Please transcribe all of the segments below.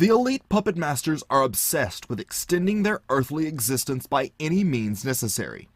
The elite puppet masters are obsessed with extending their earthly existence by any means necessary.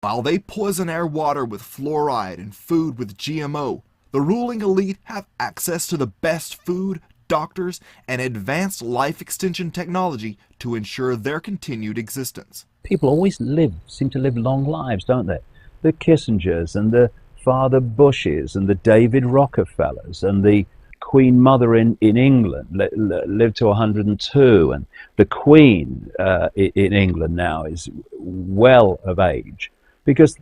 While they poison our water with fluoride and food with GMO, the ruling elite have access to the best food, doctors, and advanced life extension technology to ensure their continued existence. People always seem to live long lives, don't they? The Kissingers and the Father Bushes and the David Rockefellers and the Queen Mother in England lived to 102, and the Queen in England now is well of age because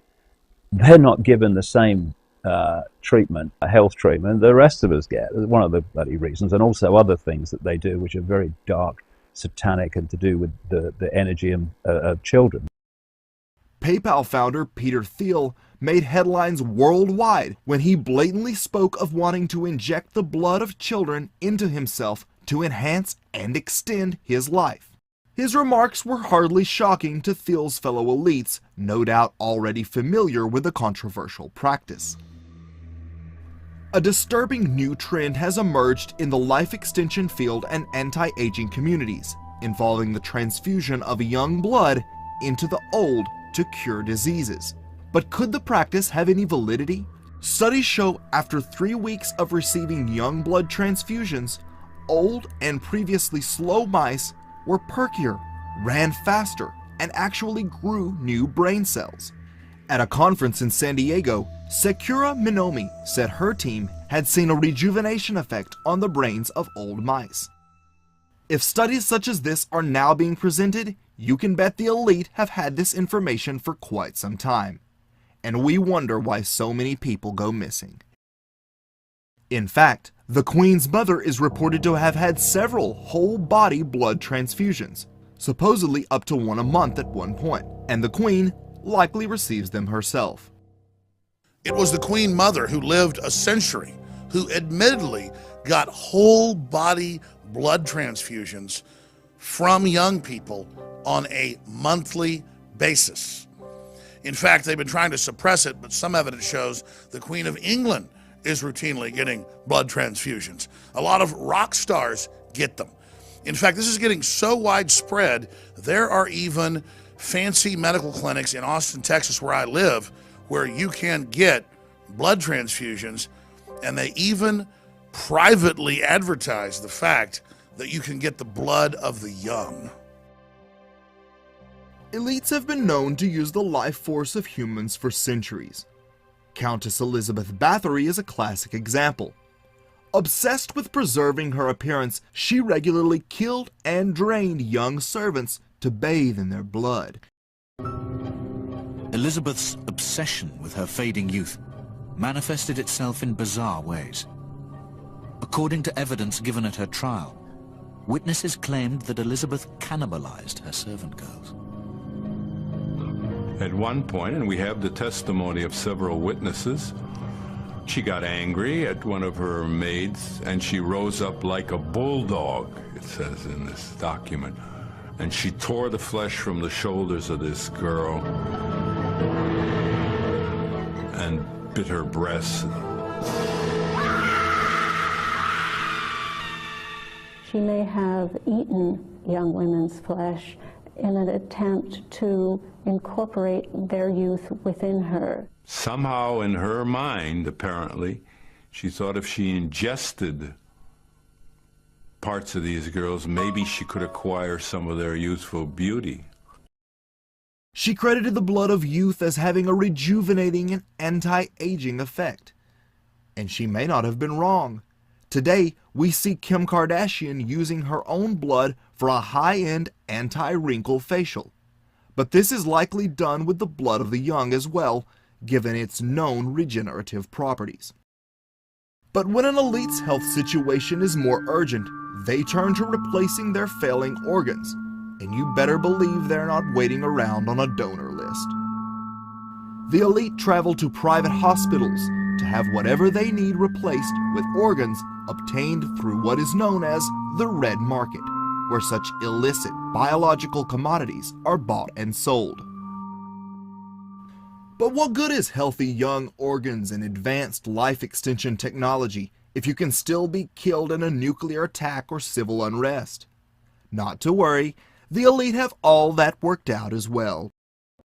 they're not given the same treatment, health treatment the rest of us get. One of the bloody reasons, and also other things that they do which are very dark, satanic, and to do with the energy of children. PayPal founder Peter Thiel made headlines worldwide when he blatantly spoke of wanting to inject the blood of children into himself to enhance and extend his life. His remarks were hardly shocking to Thiel's fellow elites, no doubt already familiar with the controversial practice. A disturbing new trend has emerged in the life extension field and anti-aging communities, involving the transfusion of young blood into the old to cure diseases. But could the practice have any validity? Studies show after 3 weeks of receiving young blood transfusions, old and previously slow mice were perkier, ran faster, and actually grew new brain cells. At a conference in San Diego, Sekura Minomi said her team had seen a rejuvenation effect on the brains of old mice. If studies such as this are now being presented, you can bet the elite have had this information for quite some time. And we wonder why so many people go missing. In fact, the Queen's mother is reported to have had several whole-body blood transfusions, supposedly up to one a month at one point, and the Queen likely receives them herself. It was the Queen Mother who lived a century, who admittedly got whole-body blood transfusions from young people on a monthly basis. In fact, they've been trying to suppress it, but some evidence shows the Queen of England is routinely getting blood transfusions. A lot of rock stars get them. In fact, this is getting so widespread, there are even fancy medical clinics in Austin, Texas, where I live, where you can get blood transfusions, and they even privately advertise the fact that you can get the blood of the young. Elites have been known to use the life force of humans for centuries. Countess Elizabeth Bathory is a classic example. Obsessed with preserving her appearance, she regularly killed and drained young servants to bathe in their blood. Elizabeth's obsession with her fading youth manifested itself in bizarre ways. According to evidence given at her trial, witnesses claimed that Elizabeth cannibalized her servant girls. At one point, and we have the testimony of several witnesses, she got angry at one of her maids and she rose up like a bulldog, it says in this document, and she tore the flesh from the shoulders of this girl and bit her breasts. She may have eaten young women's flesh in an attempt to incorporate their youth within her. Somehow in her mind, apparently, she thought if she ingested parts of these girls, maybe she could acquire some of their youthful beauty. She credited the blood of youth as having a rejuvenating and anti-aging effect. And she may not have been wrong. Today, we see Kim Kardashian using her own blood for a high-end anti-wrinkle facial. But this is likely done with the blood of the young as well, given its known regenerative properties. But when an elite's health situation is more urgent, they turn to replacing their failing organs, and you better believe they're not waiting around on a donor list. The elite travel to private hospitals to have whatever they need replaced with organs obtained through what is known as the red market, where such illicit biological commodities are bought and sold. But what good is healthy young organs and advanced life extension technology if you can still be killed in a nuclear attack or civil unrest. Not to worry, the elite have all that worked out as well.